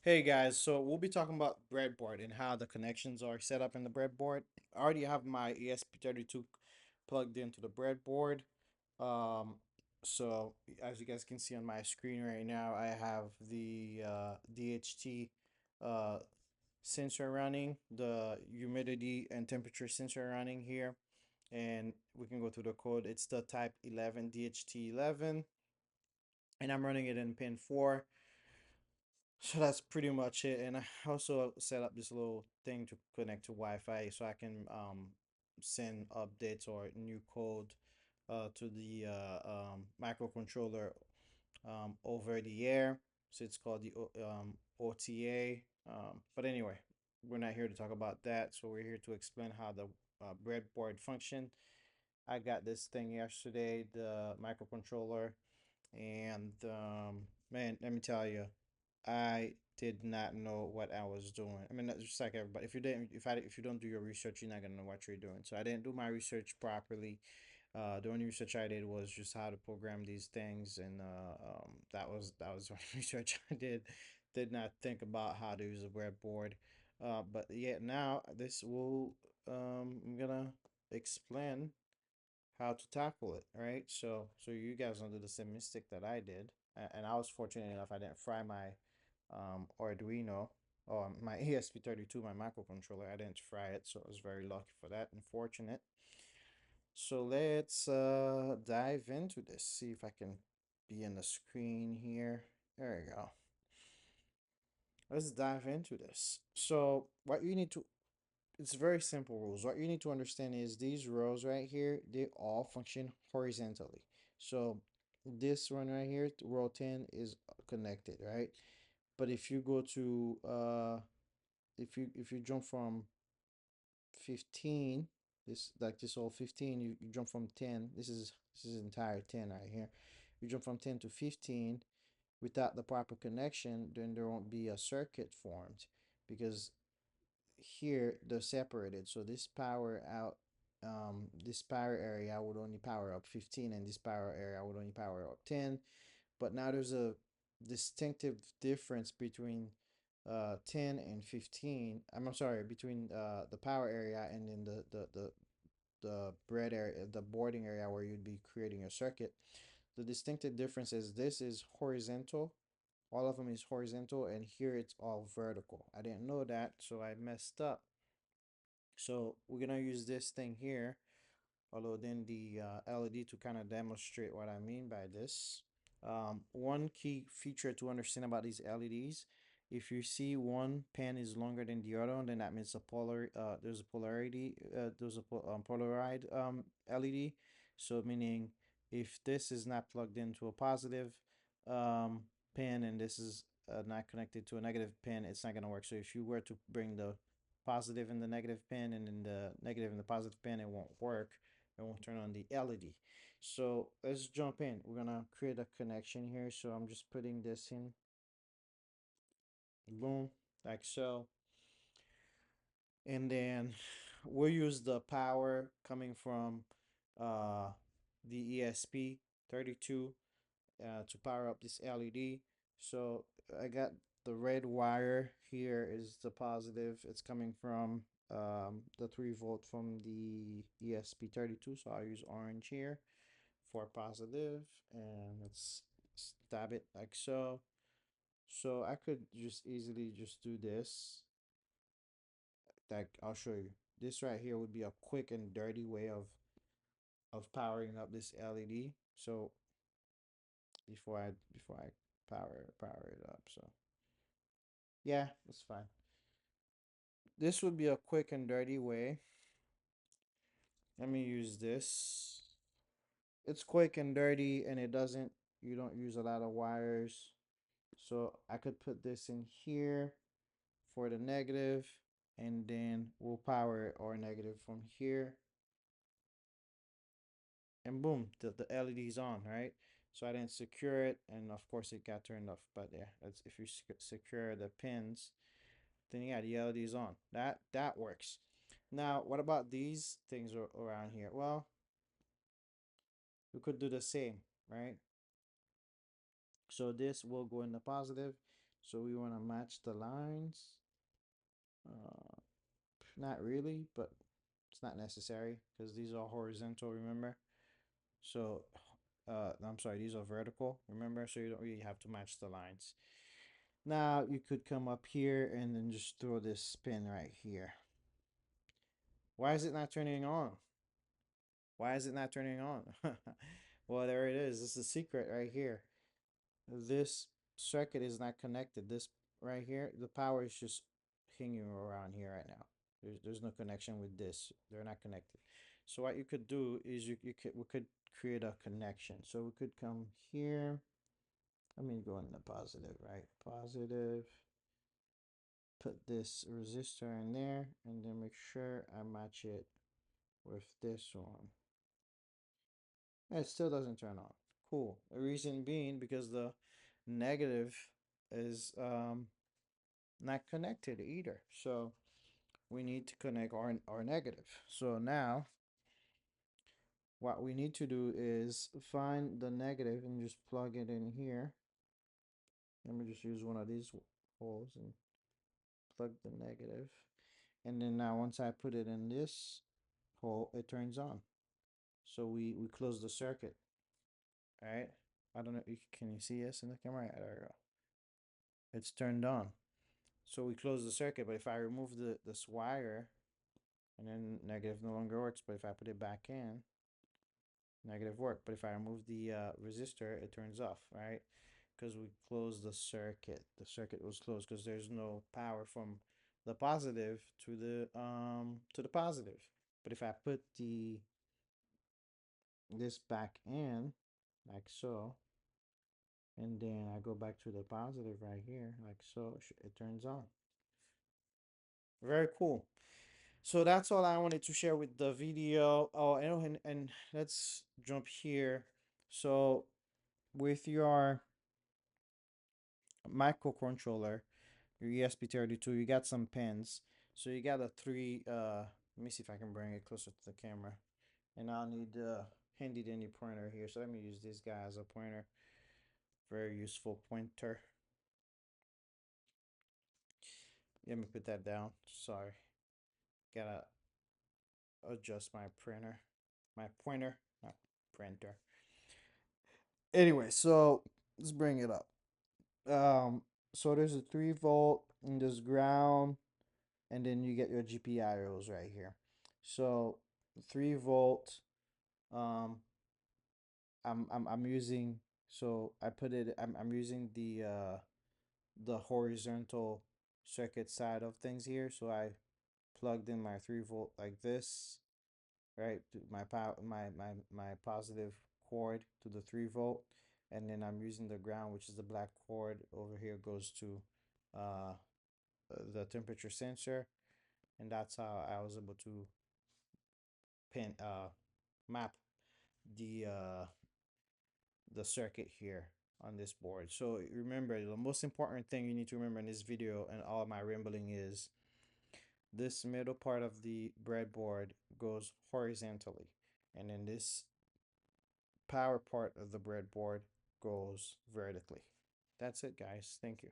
Hey guys, so we'll be talking about breadboard and how the connections are set up in the breadboard. I already have my ESP32 plugged into the breadboard. Um, so as you guys can see on my screen right now, I have the DHT uh, sensor running, the humidity and temperature sensor running here, and we can go through the code. It's the type 11 DHT11, and I'm running it in pin 4. So that's pretty much it. And I also set up this little thing to connect to Wi-Fi so I can send updates or new code to the microcontroller over the air. So it's called the OTA. But anyway, we're not here to talk about that. So we're here to explain how the breadboard function. I got this thing yesterday, the microcontroller, and man, let me tell you, I did not know what I was doing. I mean, that's just like everybody. If you don't do your research, you're not gonna know what you're doing. So I didn't do my research properly. The only research I did was just how to program these things, and that was the only research I did. Did not think about how to use a breadboard. But yeah, now this will I'm gonna explain how to tackle it, right? So you guys don't do the same mistake that I did, and I was fortunate enough I didn't fry my Arduino or my ESP32, my microcontroller. I didn't fry it, so I was very lucky for that and fortunate. So let's dive into this. See if I can be in the screen here. There we go. Let's dive into this. So what you need to it's very simple rules. What you need to understand is these rows right here, they all function horizontally. So this one right here, row 10 is connected, right? But if you go to if you jump from 15, this whole 15, you jump from 10. This is entire 10 right here. You jump from 10 to 15 without the proper connection, then there won't be a circuit formed because here they're separated. So this power out, this power area would only power up 15, and this power area would only power up 10. But now there's a distinctive difference between 10 and 15. I'm sorry, between the power area and then the bread area, the boarding area where you'd be creating a circuit. The distinctive difference is this is horizontal. All of them is horizontal, and here it's all vertical. I didn't know that, so I messed up. So we're gonna use this thing here, although then the LED to kind of demonstrate what I mean by this. One key feature to understand about these LEDs, if you see one pin is longer than the other one, then that means there's a polarity, polarized LED. So meaning if this is not plugged into a positive um, pin and this is not connected to a negative pin, it's not gonna work. So if you were to bring the positive in the negative pin and then the negative in the positive pin, it won't work. It won't turn on the LED. So let's jump in. We're gonna create a connection here. So I'm just putting this in, boom, like so. And then we'll use the power coming from uh, the ESP32 to power up this LED. So I got the red wire here is the positive. It's coming from the 3 volt from the ESP32. So I'll use orange here for positive, and let's stab it like so. So I could just easily just do this. Like I'll show you. This right here would be a quick and dirty way of powering up this LED. So before I power it up. So yeah, that's fine. This would be a quick and dirty way. Let me use this. It's quick and dirty, and you don't use a lot of wires. So I could put this in here for the negative, and then we'll power our negative from here, and boom, the LED is on, right? So I didn't secure it, and of course it got turned off. But yeah, that's if you secure the pins, then yeah, the LED is on. That works. Now, what about these things around here? Well, we could do the same, right? So this will go in the positive, So we want to match the lines. Uh, Not really, but it's not necessary because these are horizontal, remember? So, I'm sorry, these are vertical, remember? So you don't really have to match the lines. Now you could come up here and then just throw this pin right here. Why is it not turning on? Why is it not turning on? Well, there it is. This is the secret right here. This circuit is not connected. This right here, the power is just hanging around here right now. There's no connection with this. They're not connected. So what you could do is we could create a connection. So we could come here. Let me go in the positive, right? Positive. Put this resistor in there and then make sure I match it with this one. It still doesn't turn on. Cool. The reason being because the negative is not connected either. So we need to connect our negative. So now what we need to do is find the negative and just plug it in here. Let me just use one of these holes and plug the negative. And then now once I put it in this hole, it turns on. So we close the circuit. All right. I don't know. Can you see this in the camera? Yeah, there we go. It's turned on. So we close the circuit. But if I remove this wire, and then negative no longer works. But if I put it back in, negative work. But if I remove the resistor, it turns off, right? Because we closed the circuit. The circuit was closed because there's no power from the positive to the positive. But if I put the this back in like so, and then I go back to the positive right here like so, it turns on. Very cool. So that's all I wanted to share with the video. Oh, and let's jump here. So with your microcontroller, your ESP32, you got some pins. So you got a three. Let me see if I can bring it closer to the camera. And I'll need a handy dandy pointer here. So let me use this guy as a pointer. Very useful pointer. Let me put that down. Sorry, gotta adjust my printer, my pointer, not printer. Anyway, so let's bring it up. Um, so there's a 3 volt and there's ground, and then you get your GPIOs right here. So 3 volt, um, I'm using, so I put it, I'm using the horizontal circuit side of things here. So I plugged in my 3 volt like this, right? To my power, my positive cord to the 3 volt, and then I'm using the ground, which is the black cord over here, goes to uh the temperature sensor, and that's how I was able to pin map the uh the circuit here on this board. So remember, the most important thing you need to remember in this video and all my rambling is this middle part of the breadboard goes horizontally, and then this power part of the breadboard goes vertically. That's it, guys. Thank you.